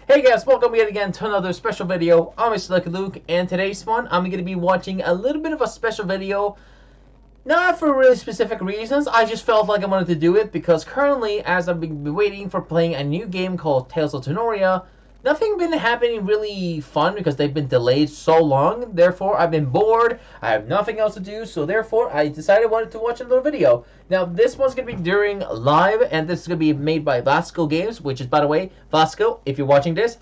Hey guys, welcome yet again to another special video. I'm Mr. Lucky Luke, and today's one, I'm going to be watching a little bit of a special video. Not for really specific reasons, I just felt like I wanted to do it because currently, as I've been waiting for playing a new game called Tales of Terraria, nothing been happening really fun because they've been delayed so long. Therefore, I've been bored, I have nothing else to do, so therefore, I decided I wanted to watch a little video. Now, this one's going to be during live, and this is going to be made by Vasko Games, which is, by the way, Vasko, if you're watching this,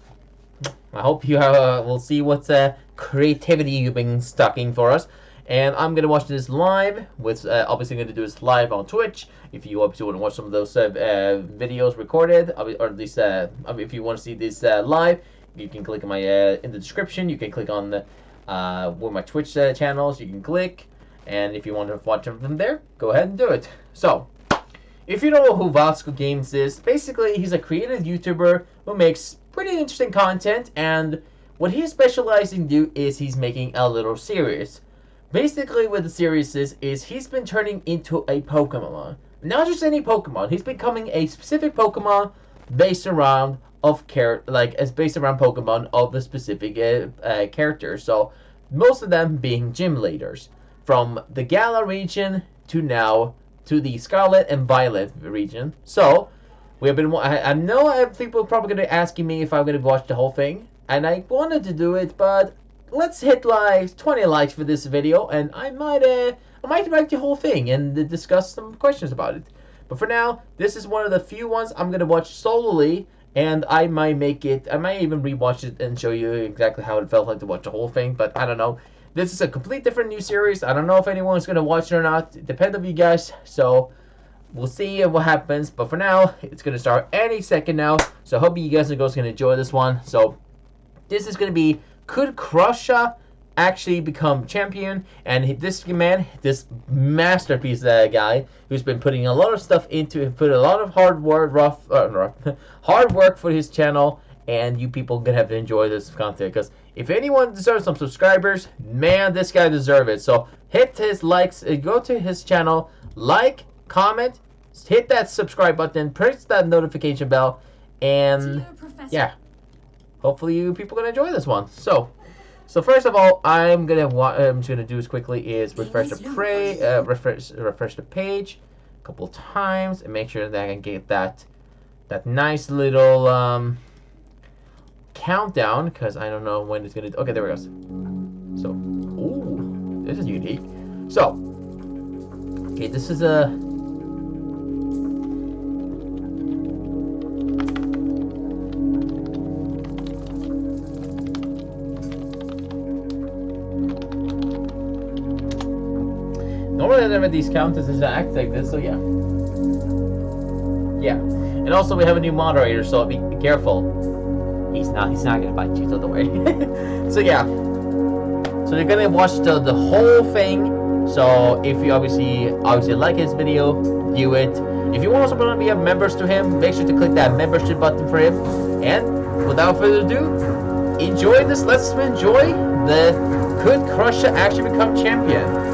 I hope you will see what creativity you've been stocking for us. And I'm going to watch this live, with obviously going to do this live on Twitch. If you obviously want to watch some of those videos recorded, or at least if you want to see this live, you can click on my in the description. You can click on the where my Twitch channels. You can click, and if you want to watch them from there, go ahead and do it. So, if you don't know who Vasko Games is, basically he's a creative YouTuber who makes pretty interesting content, and what he specializes in do is he's making a little series. Basically, what the series is he's been turning into a Pokemon. Not just any Pokemon. He's becoming a specific Pokemon based around based around Pokemon of the specific characters. So most of them being gym leaders, from the Galar region to now to the Scarlet and Violet region. So we have been. I know people are probably going to asking me if I'm going to watch the whole thing, and I wanted to do it, but let's hit like 20 likes for this video, and I might write the whole thing and discuss some questions about it. But for now, this is one of the few ones I'm gonna watch solely, and I might even rewatch it and show you exactly how it felt like to watch the whole thing. But I don't know. This is a complete different new series. I don't know if anyone's gonna watch it or not. It depends on you guys. So we'll see what happens. But for now, it's gonna start any second now. So I hope you guys are gonna enjoy this one. So this is gonna be, could Grusha actually become champion? And this man, this masterpiece guy, who's been putting a lot of stuff into it, put a lot of hard work for his channel, and you people gonna have to enjoy this content, because if anyone deserves some subscribers, man, this guy deserves it. So hit his likes, go to his channel, like, comment, hit that subscribe button, press that notification bell, and yeah. Hopefully you people are gonna enjoy this one. So first of all, I'm just gonna do as quickly is refresh the page a couple times and make sure that I can get that nice little countdown, because I don't know when it's gonna. Okay, there it goes. So, ooh, this is unique. So, okay, this is a. Normally, never these counters act like this, so yeah. Yeah, and also we have a new moderator, so be careful. He's not gonna bite you, so don't worry. So yeah, so you're gonna watch the whole thing. So if you obviously like his video, view it. If you also want to be members to him, make sure to click that membership button for him. And without further ado, enjoy this. Let's enjoy the could Grusha actually become champion.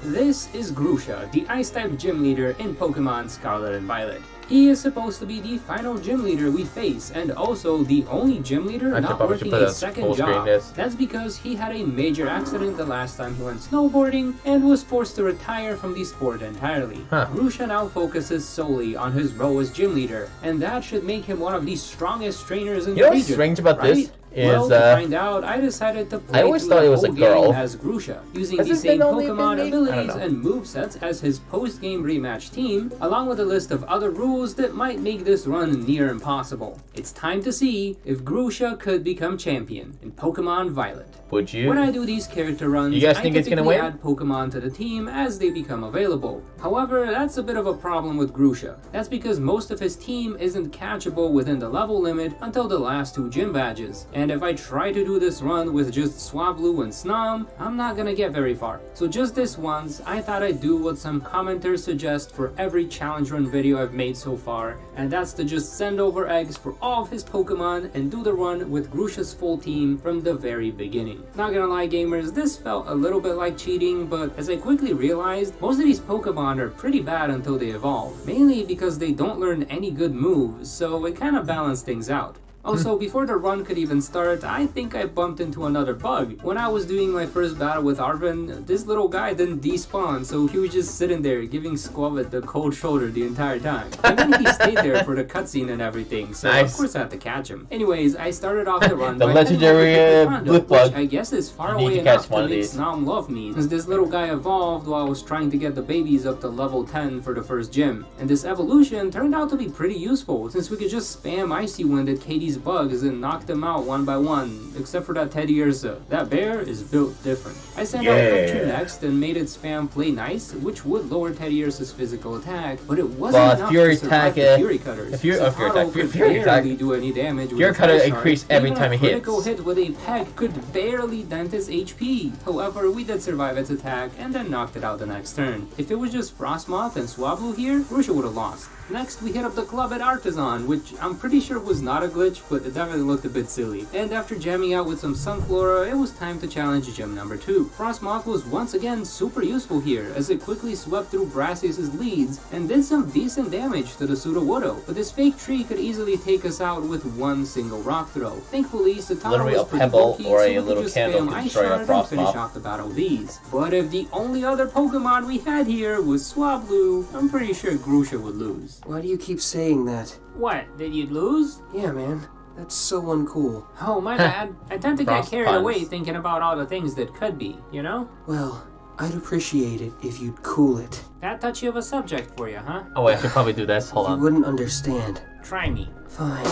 This is Grusha, the Ice-type gym leader in Pokemon Scarlet and Violet. He is supposed to be the final gym leader we face, and also the only gym leader not working a second job. That's because he had a major accident the last time he went snowboarding and was forced to retire from the sport entirely. Grusha now focuses solely on his role as gym leader, and that should make him one of the strongest trainers in the region. What's strange about this? Well, to find out, I decided to play through the whole game as Grusha, using the same Pokemon abilities and movesets as his post-game rematch team, along with a list of other rules that might make this run near impossible. It's time to see if Grusha could become champion in Pokemon Violet. Would you? When I do these character runs, you guys think it's gonna win? Add Pokemon to the team as they become available. However, that's a bit of a problem with Grusha. That's because most of his team isn't catchable within the level limit until the last 2 gym badges. And if I try to do this run with just Swablu and Snom, I'm not gonna get very far. So just this once, I thought I'd do what some commenters suggest for every challenge run video I've made so far, and that's to just send over eggs for all of his Pokemon and do the run with Grusha's full team from the very beginning. cheating. Not gonna lie gamers, this felt a little bit like cheating, but as I quickly realized, most of these Pokemon are pretty bad until they evolve, mainly because they don't learn any good moves, so it kinda balanced things out. Also, before the run could even start, I think I bumped into another bug. When I was doing my first battle with Arven, this little guy didn't despawn, so he was just sitting there giving Squavit the cold shoulder the entire time. And then he stayed there for the cutscene and everything, so nice. Of course I had to catch him. Anyways, I started off the run the by legendary blue bug. which I guess is far away enough to make Snom love me, since this little guy evolved while I was trying to get the babies up to level 10 for the first gym. And this evolution turned out to be pretty useful, since we could just spam Icy Wind at Katie's bugs and knock them out one by one, except for that Teddy Ursa. That bear is built different. I sent out Picture next and made it spam Play Nice, which would lower Teddy Ursa's physical attack, but it wasn't enough to survive the Fury Cutters. Fury attack do any damage. Fury Cutter increase every time it hits. A critical hit with a peck could barely dent his HP. However, we did survive its attack and then knocked it out the next turn. If it was just Frostmoth and Swablu here, Grusha would have lost. Next, we hit up the club at Artisan, which I'm pretty sure was not a glitch, but it definitely looked a bit silly. And after jamming out with some Sunflora, it was time to challenge gym number 2. Frostmoth was once again super useful here, as it quickly swept through Brassius' leads and did some decent damage to the Sudowoodo, but this fake tree could easily take us out with one single rock throw. Thankfully, Satara was pretty bulky, so we could just spam Ice Shard and finish off the battle with these. But if the only other Pokemon we had here was Swablu, I'm pretty sure Grusha would lose. Why do you keep saying that? What, did you lose? Yeah, man. That's so uncool. Oh, my bad. I tend to get carried away thinking about all the things that could be, you know? Well, I'd appreciate it if you'd cool it. That touchy of a subject for you, huh? Oh wait, I should probably do this. Hold on. You wouldn't understand. Try me. Fine.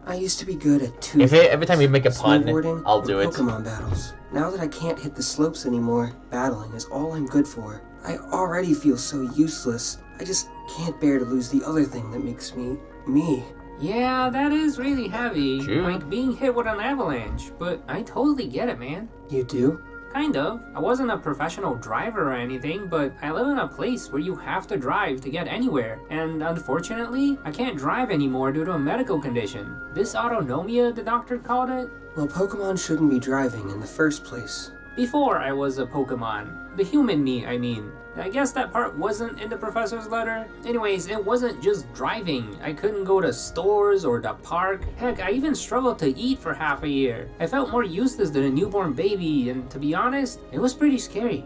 I used to be good at every time you make a pun, I'll do it. Pokemon battles. Now that I can't hit the slopes anymore, battling is all I'm good for. I already feel so useless. I just can't bear to lose the other thing that makes me, me. Yeah, that is really heavy. True. Like being hit with an avalanche, but I totally get it, man. You do? Kind of. I wasn't a professional driver or anything, but I live in a place where you have to drive to get anywhere. And unfortunately, I can't drive anymore due to a medical condition. This autonomia, the doctor called it. Well, Pokemon shouldn't be driving in the first place. Before I was a Pokemon. The human me, I mean. I guess that part wasn't in the professor's letter. Anyways, it wasn't just driving. I couldn't go to stores or the park. Heck, I even struggled to eat for half a year. I felt more useless than a newborn baby, and to be honest, it was pretty scary.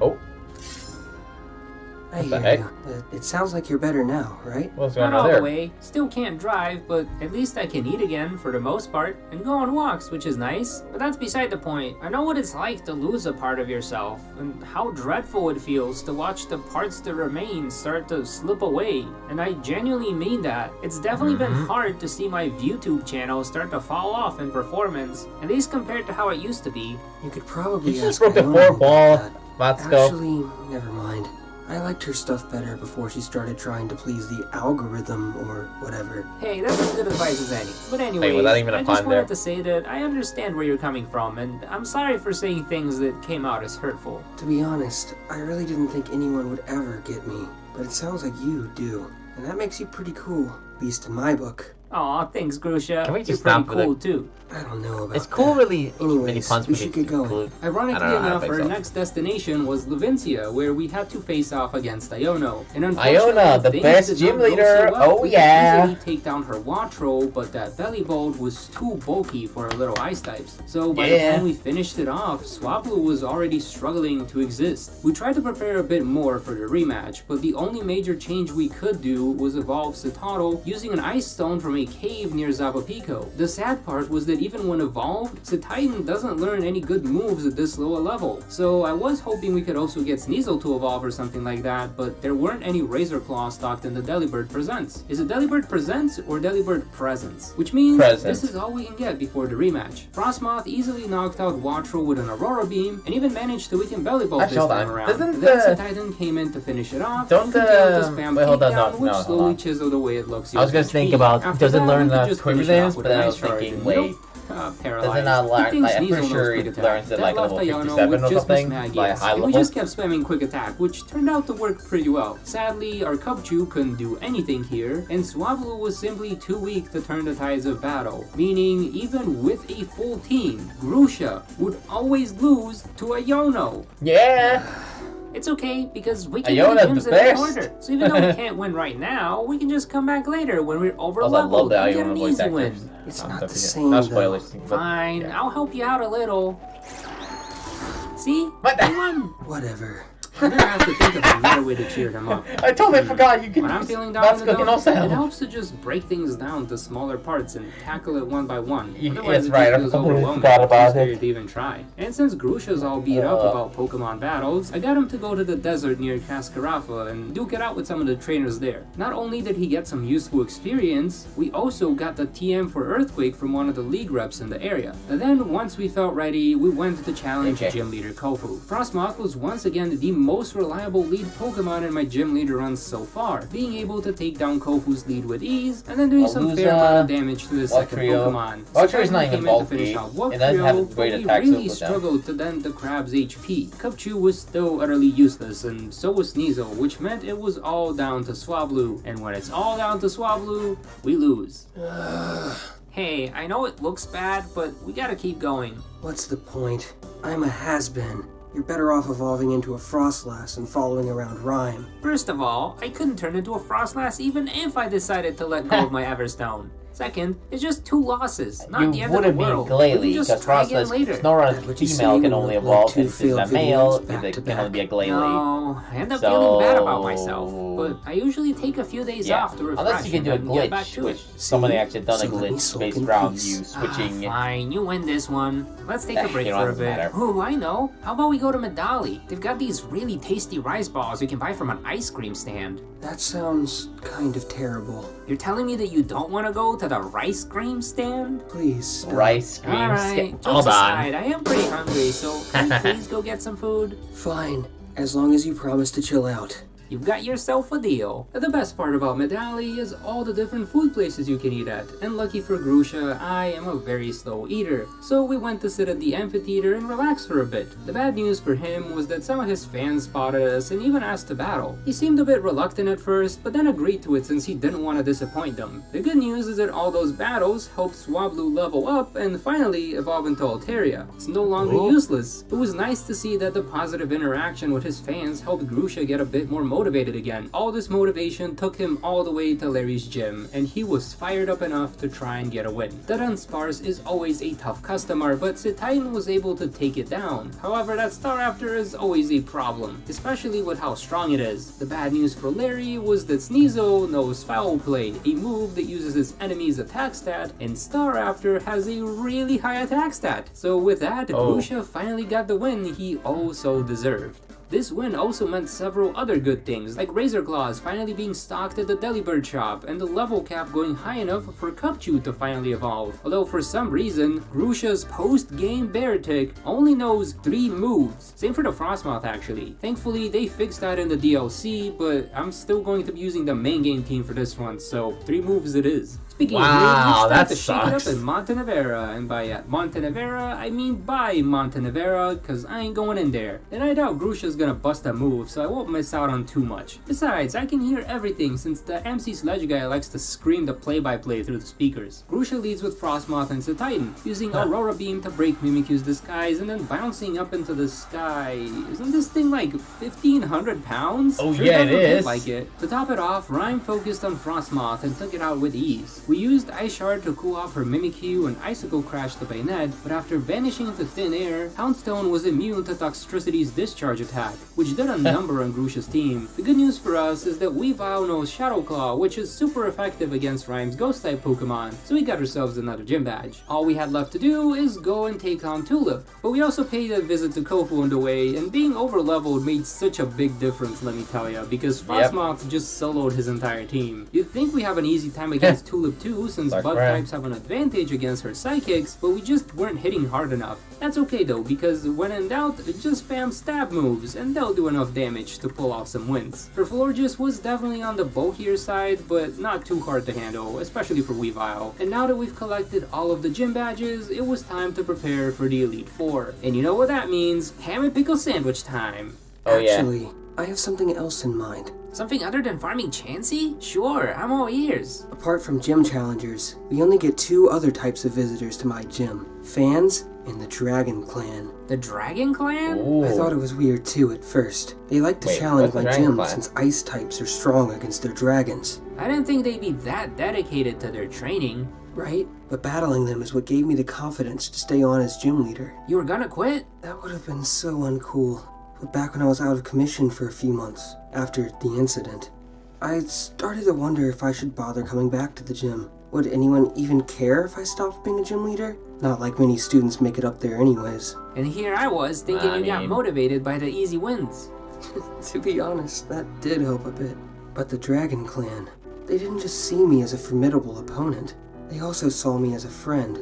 Oh. I hear you. It sounds like you're better now, right? What's going on on there? Not all the way. Still can't drive, but at least I can eat again for the most part, and go on walks, which is nice. But that's beside the point. I know what it's like to lose a part of yourself, and how dreadful it feels to watch the parts that remain start to slip away. And I genuinely mean that. It's definitely been hard to see my YouTube channel start to fall off in performance, at least compared to how it used to be. You could probably just broke the 4-ball, Vasko. Actually, never mind. I liked her stuff better before she started trying to please the algorithm or whatever. Hey, that's as good advice as any. But anyway, I just wanted to say that I understand where you're coming from, and I'm sorry for saying things that came out as hurtful. To be honest, I really didn't think anyone would ever get me, but it sounds like you do. And that makes you pretty cool, at least in my book. Aw, thanks, Grusha. Can we just You're pretty cool, too. I don't know about It's cool, really. Anyways, we should get going. Ironically enough, our next destination was Levincia, where we had to face off against Iono. And unfortunately, Iona, the best gym leader. Oh yeah. We could easily take down her Wattrel, but that belly bolt was too bulky for our little ice types. So by the time we finished it off, Swablu was already struggling to exist. We tried to prepare a bit more for the rematch, but the only major change we could do was evolve Citadel using an ice stone from a cave near Zabapico. The sad part was that even when evolved, Cetitan doesn't learn any good moves at this low a level. So I was hoping we could also get Sneasel to evolve or something like that, but there weren't any Razor Claw stocked in the Delibird Presents. Is it Delibird Presents or Delibird Presents? Which means this is all we can get before the rematch. Frostmoth easily knocked out Wattrel with an Aurora Beam and even managed to weaken Bellibolt this time around. Then Cetitan came in to finish it off. Which slowly chiseled away it looks. I was gonna think about doesn't learn the equipment, but I was thinking, wait. Paralyzed. Does it not learn? He thinks I'm pretty Sneasel sure knows it quick learns attack. at like That level left Iono 57 with or just something, Mismagius, by high and level. we just kept spamming quick attack, which turned out to work pretty well. Sadly, our Cubchoo couldn't do anything here, and Swablu was simply too weak to turn the tides of battle, meaning even with a full team, Grusha would always lose to Iono. Yeah! It's okay, because we can Iona's do gyms the in best. order. So even though we can't win right now, we can just come back later when we're over I love leveled the and get Iona an voice easy win. actors. It's I'm not jumping the in. same, Not though. spoilers. but, Fine, yeah. I'll help you out a little. See? What? I won. Whatever. I'm gonna have to think of another way to cheer him up. I totally forgot you can When I'm use feeling down in the Vasko can dumps, also it help. helps to just break things down to smaller parts and tackle it one by one. Yes, Otherwise, it right, I just feels completely overwhelming. forgot Too about scary it. to even try. And since Grusha's all beat up about Pokemon battles, I got him to go to the desert near Cascarafa and duke it out with some of the trainers there. Not only did he get some useful experience, we also got the TM for Earthquake from one of the league reps in the area. And then, once we felt ready, we went to challenge Gym Leader Kofu. Frostmoth was once again the most reliable lead Pokemon in my Gym Leader runs so far, being able to take down Kofu's lead with ease, and then doing some fair amount of damage to the second Pokemon. Waltrio is not even came in to finish out bulky. It doesn't have great we attacks really with them. struggled to dent the Crab's HP. Cubchoo was still utterly useless, and so was Sneasel, which meant it was all down to Swablu, and when it's all down to Swablu, we lose. Hey, I know it looks bad, but we gotta keep going. What's the point? I'm a has-been. You're better off evolving into a Frostlass and following around Rhyme. First of all, I couldn't turn into a Frostlass even if I decided to let go of my Everstone. Second, it's just 2 losses, not the You end of the wouldn't be world. Glalie, We can because just try again Frostlass later. Snorunn's female can only evolve two into a failed male, videos back it to can only be a back. Glalie. No, I end up So- feeling bad about myself, but I usually take a few days Yeah, off to refresh unless you can do a and then get back glitch, to which it. somebody actually done a So let me glitch sulk based in around peace. you switching. Fine, you win this one. Let's take a break You know, for a doesn't bit. matter. Oh, I know. How about we go to Medali? They've got these really tasty rice balls you can buy from an ice cream stand. That sounds kind of terrible. You're telling me that you don't want to go to the rice cream stand? Please stop. Rice cream Alright, skin. jokes Hold on. aside, I am pretty hungry, so can you please go get some food? Fine, as long as you promise to chill out. You've got yourself a deal. The best part about Medali is all the different food places you can eat at, and lucky for Grusha, I am a very slow eater, so we went to sit at the amphitheater and relax for a bit. The bad news for him was that some of his fans spotted us and even asked to battle. He seemed a bit reluctant at first, but then agreed to it since he didn't want to disappoint them. The good news is that all those battles helped Swablu level up and finally evolve into Altaria. It's no longer useless. It was nice to see that the positive interaction with his fans helped Grusha get a bit more motivated again. All this motivation took him all the way to Larry's gym, and he was fired up enough to try and get a win. The Dunsparce is always a tough customer, but Titan was able to take it down. However, that Staraptor is always a problem, especially with how strong it is. The bad news for Larry was that Sneasel knows Foul Play, a move that uses its enemy's attack stat, and Staraptor has a really high attack stat. So with that, Grusha finally got the win he so deserved. This win also meant several other good things, like Razor Claws finally being stocked at the Delibird shop, and the level cap going high enough for Cubchoo to finally evolve. Although for some reason, Grusha's post-game Bear Tick only knows 3 moves. Same for the Frostmoth actually. Thankfully, they fixed that in the DLC, but I'm still going to be using the main game team for this one, so 3 moves it is. Speaking Wow, of moves, let's that start to shake it sucks. up in Montenevera, and by Montenevera, I mean by Montenevera, cause I ain't going in there. And I doubt Grusha's gonna bust a move, so I won't miss out on too much. Besides, I can hear everything since the MC Sledge guy likes to scream the play-by-play through the speakers. Grusha leads with Frostmoth and Titan, using Aurora Beam to break Mimikyu's disguise and then bouncing up into the sky. Isn't this thing like 1,500 pounds? Oh, yeah, it doesn't look is. like it. To top it off, Rhyme focused on Frostmoth and took it out with ease. We used Ice Shard to cool off her Mimikyu and Icicle Crash the Bayonet, but after vanishing into thin air, Houndstone was immune to Toxtricity's discharge attack, which did a number on Grusha's team. The good news for us is that Weavile knows Shadow Claw, which is super effective against Rhyme's Ghost-type Pokemon, so we got ourselves another gym badge. All we had left to do is go and take on Tulip, but we also paid a visit to Kofu on the way, and being over-leveled made such a big difference, let me tell ya, because Frostmoth just soloed his entire team. You'd think we have an easy time against Tulip too, since bug types have an advantage against her psychics, but we just weren't hitting hard enough. That's okay though, because when in doubt, just spam stab moves, moves, and they'll do enough damage to pull off some wins. Her Florges was definitely on the bulkier side, but not too hard to handle, especially for Weavile. And now that we've collected all of the gym badges, it was time to prepare for the Elite Four. And you know what that means? Ham and pickle sandwich time. Oh, yeah. Actually, I have something else in mind. Something other than farming Chansey? Sure, I'm all ears. Apart from gym challengers, we only get 2 other types of visitors to my gym. Fans and the Dragon Clan. The Dragon Clan? Ooh. I thought it was weird too at first. They like to challenge my gym since ice types are strong against their dragons. I didn't think they'd be that dedicated to their training. Right? But battling them is what gave me the confidence to stay on as gym leader. You were gonna quit? That would have been so uncool. But back when I was out of commission for a few months, after the incident, I started to wonder if I should bother coming back to the gym. Would anyone even care if I stopped being a gym leader? Not like many students make it up there anyways. And here I was thinking you got motivated by the easy wins. To be honest, that did help a bit. But the Dragon Clan, they didn't just see me as a formidable opponent. They also saw me as a friend.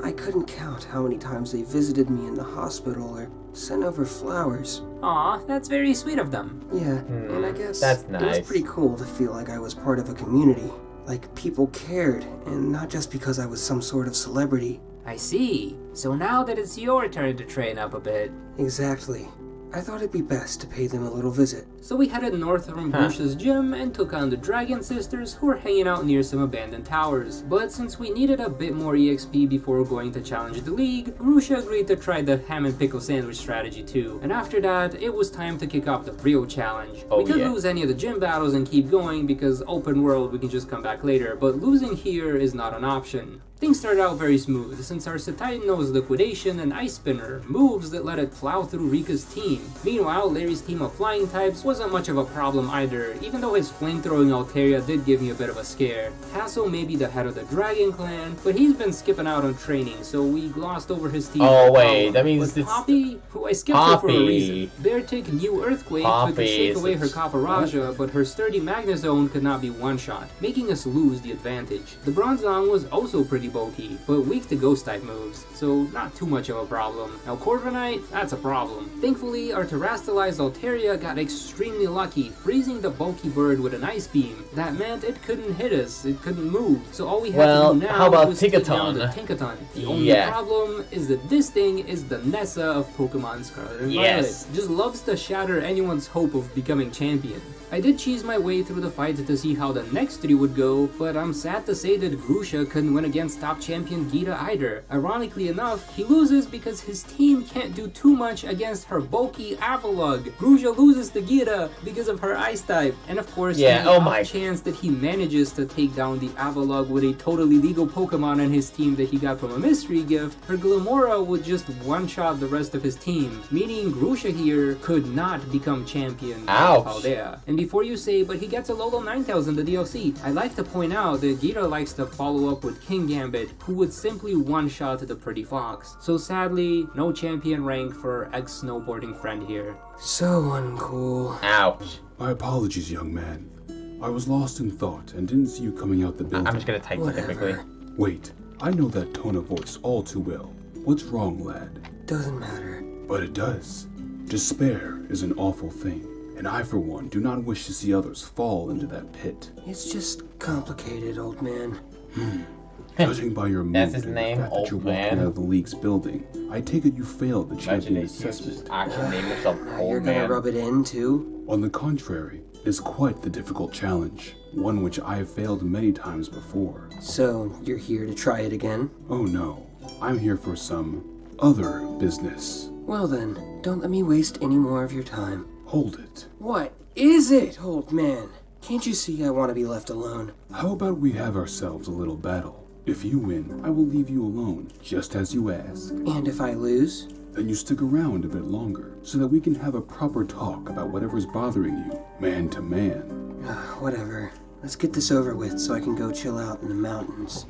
I couldn't count how many times they visited me in the hospital or sent over flowers. Aw, that's very sweet of them. Yeah, and I guess that's nice. It was pretty cool to feel like I was part of a community. Like people cared, and not just because I was some sort of celebrity. I see. So now that it's your turn to train up a bit. Exactly. I thought it'd be best to pay them a little visit. So we headed north from Grusha's gym and took on the Dragon Sisters, who were hanging out near some abandoned towers. But since we needed a bit more EXP before going to challenge the league, Grusha agreed to try the ham and pickle sandwich strategy too. And after that, it was time to kick off the real challenge. We could lose any of the gym battles and keep going because open world we can just come back later, but losing here is not an option. Things started out very smooth, since our Titan knows Liquidation and Ice Spinner, moves that let it plow through Rika's team. Meanwhile, Larry's team of flying types wasn't much of a problem either, even though his flamethrowing Altaria did give me a bit of a scare. Tassel may be the head of the Dragon Clan, but he's been skipping out on training, so we glossed over his team. Oh wait, that means but it's Poppy, who I skipped her for a reason. Beartick knew Earthquake could shake away her Kaparaja, but her sturdy Magnezone could not be one-shot, making us lose the advantage. The Bronzong was also pretty bulky, but weak to ghost type moves, so not too much of a problem. Now Corviknight, that's a problem. Thankfully, our terastallized Altaria got extremely lucky, freezing the bulky bird with an ice beam. That meant it couldn't hit us, it couldn't move, so all we had to do now was take down the Tinkaton. The only problem is that this thing is the Nessa of Pokemon Scarlet and Violet. Just loves to shatter anyone's hope of becoming champion. I did cheese my way through the fight to see how the next 3 would go, but I'm sad to say that Grusha couldn't win against top champion Gita either. Ironically enough, he loses because his team can't do too much against her bulky Avalugg. Grusha loses to Gita because of her ice type, and of course, the off chance that he manages to take down the Avalugg with a totally legal Pokemon on his team that he got from a mystery gift, her Glimmora would just one-shot the rest of his team, meaning Grusha here could not become champion of Paldea. And before you say, but he gets a Lolo Ninetales in the DLC, I like to point out that Gita likes to follow up with King Gambit, who would simply one-shot the Pretty Fox. So sadly, no champion rank for ex-snowboarding friend here. So uncool. Ouch. My apologies, young man. I was lost in thought and didn't see you coming out the building. I'm just gonna type something quickly. Wait, I know that tone of voice all too well. What's wrong, lad? Doesn't matter. But it does. Despair is an awful thing, and I, for one, do not wish to see others fall into that pit. It's just complicated, old man. Judging by your mood That's his and name, the fact that you're old walking man. out of the league's building, I take it you failed the champion assessment. Actually name yourself old You're gonna man. rub it in, too? On the contrary, it is quite the difficult challenge, one which I have failed many times before. So, you're here to try it again? Oh no, I'm here for some other business. Well then, don't let me waste any more of your time. Hold it. What is it, old man? Can't you see I want to be left alone? How about we have ourselves a little battle? If you win, I will leave you alone, just as you ask. And if I lose? Then you stick around a bit longer, so that we can have a proper talk about whatever's bothering you, man to man. Whatever. Let's get this over with so I can go chill out in the mountains.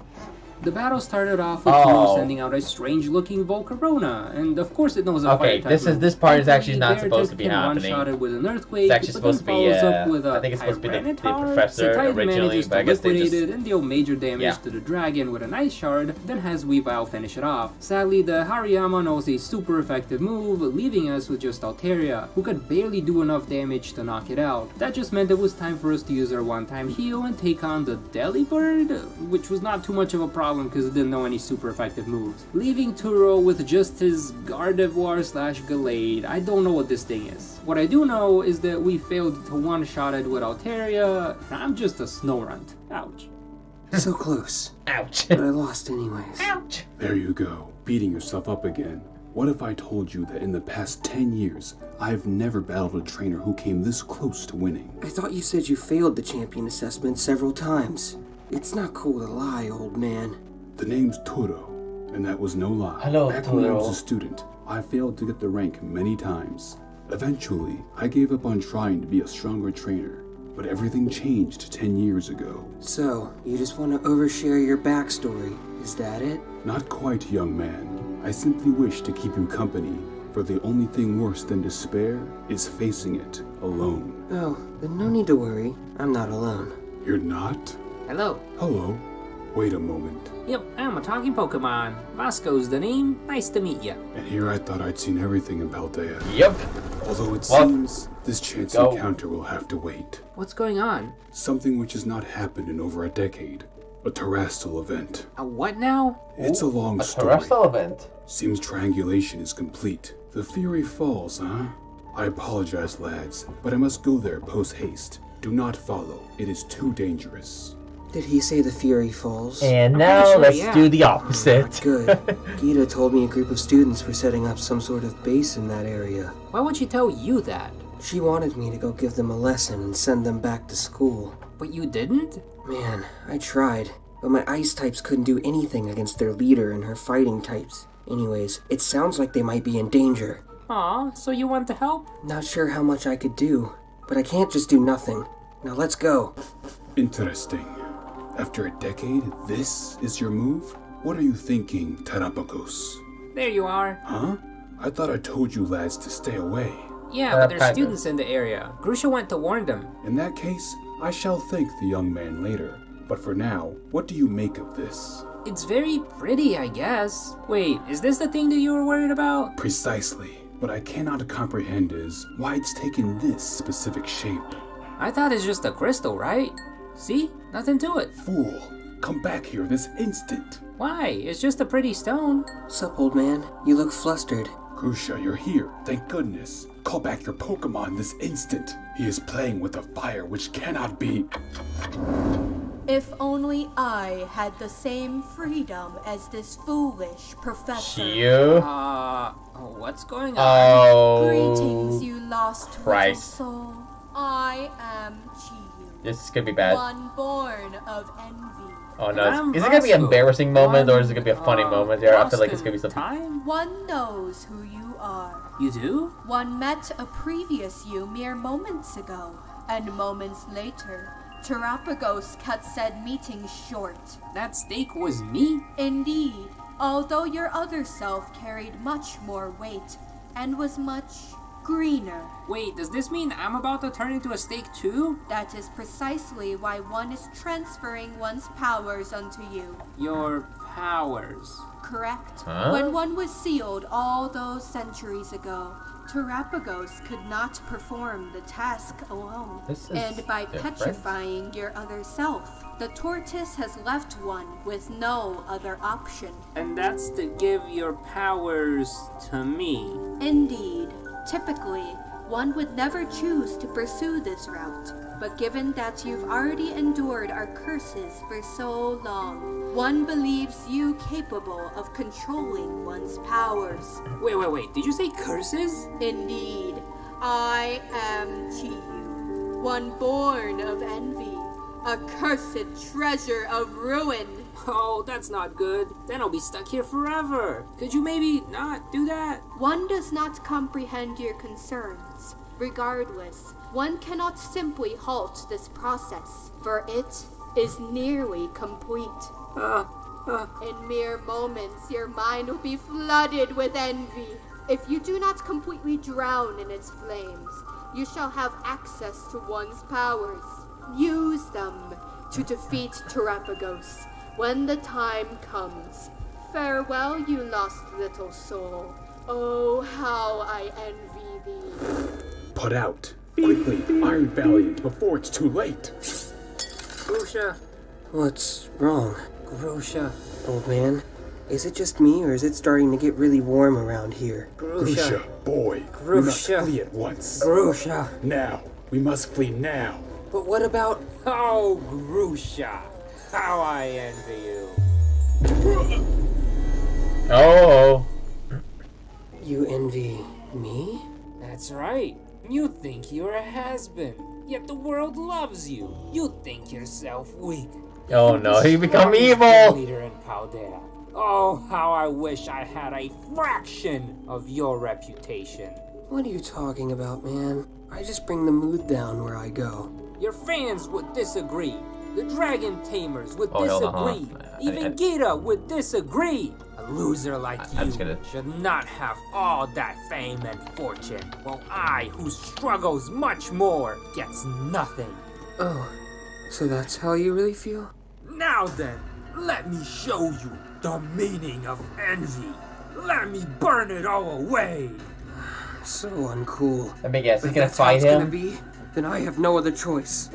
The battle started off with Turo sending out a strange-looking Volcarona, and of course it knows a fire type. This part is actually not supposed to be happening. One-shotted with an earthquake, it's actually supposed to be, I think it's supposed to be the professor originally, but I guess they just... and deal major damage to the dragon with an ice shard, then has Weavile finish it off. Sadly, the Hariyama knows a super effective move, leaving us with just Altaria, who could barely do enough damage to knock it out. That just meant it was time for us to use our one-time heal and take on the Delibird, which was not too much of a problem because it didn't know any super effective moves. Leaving Turo with just his Gardevoir/Gallade. I don't know what this thing is. What I do know is that we failed to one-shot it with Altaria, and I'm just a Snorunt. Ouch. So close. Ouch. But I lost anyways. Ouch. There you go, beating yourself up again. What if I told you that in the past 10 years, I've never battled a trainer who came this close to winning? I thought you said you failed the champion assessment several times. It's not cool to lie, old man. The name's Turo, and that was no lie. Hello, Back Turo. when I was a student, I failed to get the rank many times. Eventually, I gave up on trying to be a stronger trainer, but everything changed 10 years ago. So, you just want to overshare your backstory, is that it? Not quite, young man. I simply wish to keep you company, for the only thing worse than despair is facing it alone. Oh, then no need to worry. I'm not alone. You're not? Hello. Hello. Wait a moment. Yep, I'm a talking Pokemon. Vasko's the name. Nice to meet ya. And here I thought I'd seen everything in Paldea. Yep. Although it seems this chance encounter will have to wait. What's going on? Something which has not happened in over a decade. A terrestrial event. A what now? It's a long story. Terrestrial event. Seems triangulation is complete. The Fury Falls, huh? I apologize, lads, but I must go there post-haste. Do not follow. It is too dangerous. Did he say the Fury Falls? And now let's do the opposite. Good. Gita told me a group of students were setting up some sort of base in that area. Why would she tell you that? She wanted me to go give them a lesson and send them back to school. But you didn't? Man, I tried, but my ice types couldn't do anything against their leader and her fighting types. Anyways, it sounds like they might be in danger. Aw, so you want to help? Not sure how much I could do, but I can't just do nothing. Now let's go. Interesting. After a decade, this is your move? What are you thinking, Tarapagos? There you are. Huh? I thought I told you lads to stay away. Yeah, but there's students in the area. Grusha went to warn them. In that case, I shall thank the young man later. But for now, what do you make of this? It's very pretty, I guess. Wait, is this the thing that you were worried about? Precisely. What I cannot comprehend is why it's taken this specific shape. I thought it's just a crystal, right? See? Nothing to it. Fool! Come back here this instant! Why? It's just a pretty stone. Sup, old man? You look flustered. Grusha, you're here. Thank goodness. Call back your Pokemon this instant. He is playing with a fire which cannot be... If only I had the same freedom as this foolish professor. What's going on? Oh. Greetings, you lost little Christ. soul. I am Chiyu. This is gonna be bad. One born of envy. Oh no, is it gonna be an embarrassing moment or is it gonna be a funny moment here? I feel like it's gonna be something. One knows who you are. You do? One met a previous you mere moments ago, and moments later, Tarapagos cut said meeting short. That steak was me? Indeed, although your other self carried much more weight and was much greener. Wait, does this mean I'm about to turn into a steak too? That is precisely why one is transferring one's powers unto you. Your powers? Correct. Huh? When one was sealed all those centuries ago, Tarapagos could not perform the task alone. And by petrifying your other self, the tortoise has left one with no other option. And that's to give your powers to me. Indeed. Typically, one would never choose to pursue this route, but given that you've already endured our curses for so long, one believes you capable of controlling one's powers. Wait, did you say curses? Indeed, I am Chiyu, one born of envy, a cursed treasure of ruin. Oh, that's not good. Then I'll be stuck here forever. Could you maybe not do that? One does not comprehend your concerns. Regardless, one cannot simply halt this process, for it is nearly complete. In mere moments, your mind will be flooded with envy. If you do not completely drown in its flames, you shall have access to one's powers. Use them to defeat Terapagos when the time comes. Farewell, you lost little soul. Oh, how I envy thee. Put out. Quickly, Iron Valiant, before it's too late. Grusha. What's wrong, Grusha. old man? Is it just me, or is it starting to get really warm around here? Grusha, boy. We must Grusha. flee at once. Grusha! Now. We must flee now. But what about... Oh, Grusha. How I envy you. Oh. You envy me? That's right. You think you're a has-been, yet the world loves you. You think yourself weak. Oh no, he become Strongest evil. Leader in Paldea. Oh, how I wish I had a fraction of your reputation. What are you talking about, man? I just bring the mood down where I go. Your fans would disagree. The Dragon Tamers would Oh, hell no, disagree. huh? Even Gita would disagree. A loser like I'm you just gonna- should not have all that fame and fortune, while I, who struggles much more, gets nothing. Oh, so that's how you really feel? Now then, let me show you the meaning of envy. Let me burn it all away. So uncool. Let me guess, he's If gonna that's how fight it's gonna him? be, then I have no other choice.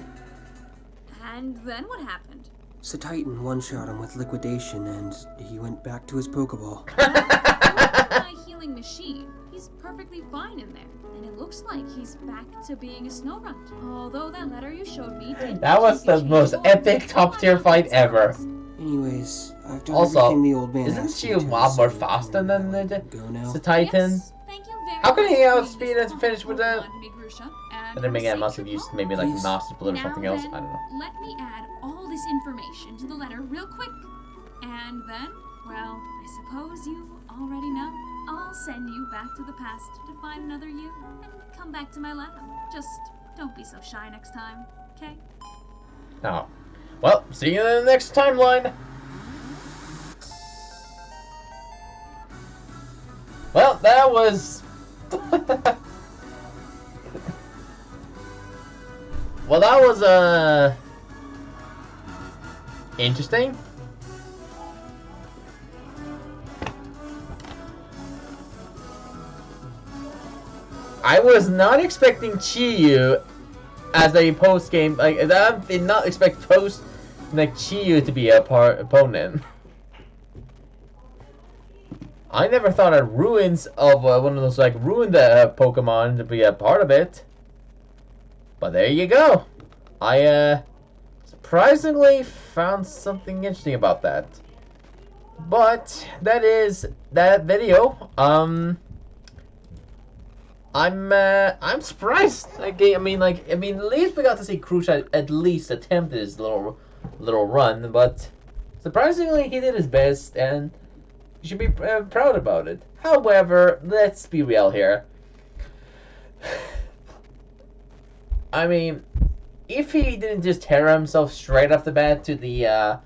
And then what happened? So Titan one-shot him with liquidation, and he went back to his Pokeball. My healing machine. He's perfectly fine in there. And it looks like he's back to being a snow runt. Although that letter you showed me did That was the most epic top-tier fight ever. Anyways, I've done Also, everything the old man isn't asked she me a to, lot more so faster than the go now. Titan? Yes, thank you very How can much he for outspeed being and so finish with that? kind to me, Grusha, and But then again, I your must have safe used trip maybe like Please. Master Split or Now something else. then, I don't know. Let me add all this information to the letter real quick. And then, well, I suppose you already know. I'll send you back to the past to find another you and come back to my lab. Just don't be so shy next time, okay? Oh. Well, see you in the next timeline. Well, that was... well, that was, interesting. I was not expecting Chiyu as a post game. Like, I did not expect Chiyu to be a opponent. I never thought of ruins of one of those like ruined Pokemon to be a part of it. But there you go. I surprisingly found something interesting about that. But that is that video. I'm surprised. At least we got to see Grusha at least attempt his little run, but surprisingly he did his best, and you should be proud about it. However, let's be real here. I mean, if he didn't just tear himself straight off the bat to the,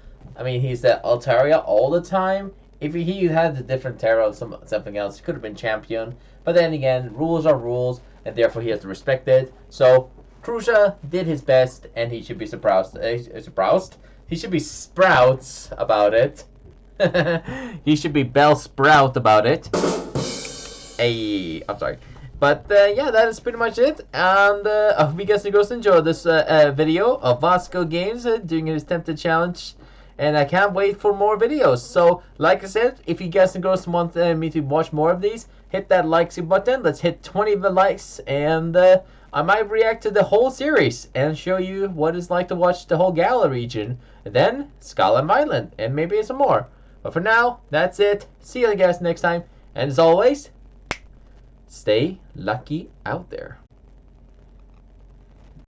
he's at Altaria all the time. If he had a different Terra or something else, he could have been champion. But then again, rules are rules, and therefore he has to respect it. So, Grusha did his best, and he should be surprised. He should be sprouts about it. He should be Bell Sprout about it. Hey, I'm sorry. But yeah, that is pretty much it. And I hope you guys enjoyed this video of Vasko Games doing his attempted challenge. And I can't wait for more videos. So, like I said, if you guys want me to watch more of these, hit that like button. Let's hit 20 likes, and I might react to the whole series and show you what it's like to watch the whole Galar region. And then, Skull and Violent, and maybe some more. But for now, that's it. See you guys next time. And as always, stay lucky out there.